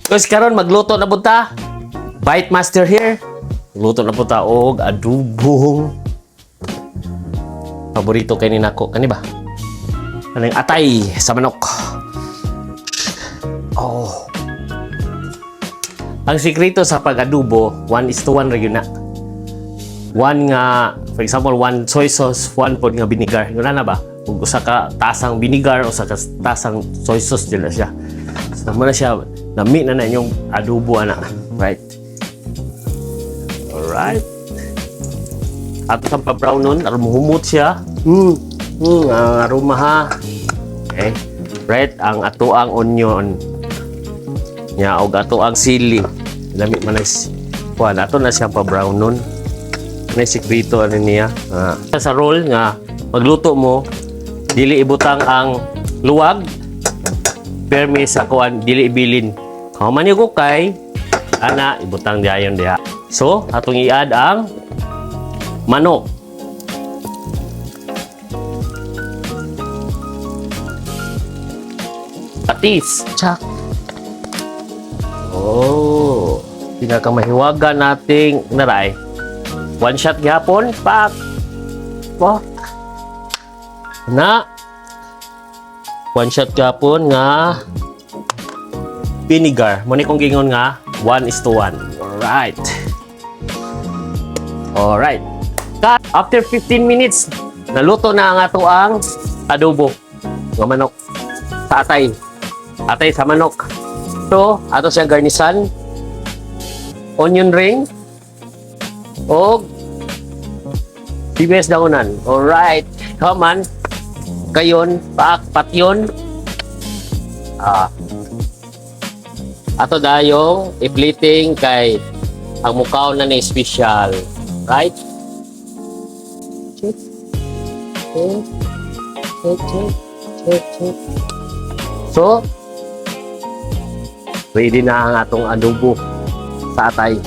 Kasi karon magluto na punta. Bite Master here. Magluto na punta og adubong. Paborito kay ni nako. Kani ba? Kaning atay sa manok. Oh. Ang sikreto sa pag-adobo, 1:1 ra gyud na. 1 nga, for example, 1 soy sauce, 1 pod nga vinegar. Yun na ba? Kung usa ka tasang vinegar o sa tasang soy sauce dila siya. So, mo na siya, nami na yung adobo ana. Right? Alright. At sa pa-brown nun, humut siya. Ang aroma ha. Okay. Right, ang ato ang onion. Nya og ato ang sili. Dami man kuan ato na siya pa-brown nun. May sikreto ano niya. Sa roll nga magluto mo, dili ibutang ang luwag. Permi sa kuan dili ibilin. Human yung kay ana ibutang dayon diha. So, atong i-add ang manok. Patis. Chak. Oh, pinakamahiwaga nating naray. One shot gihapon, pak. Oh. Na. One shot gihapon nga vinegar. Mo ni kong gingon nga 1:1. Alright. Alright. After 15 minutes, naluto na ang ato ang adobo ng manok sa atay. Atay sa manok. So, ato siyang garnisan. Onion ring. O sibuyas daonan. Alright. Come on. Kayon, patyon. Ato dayong i-plating kay ang mukaw na ni special. Right? Check. So, ready na ang atong adobo sa atay.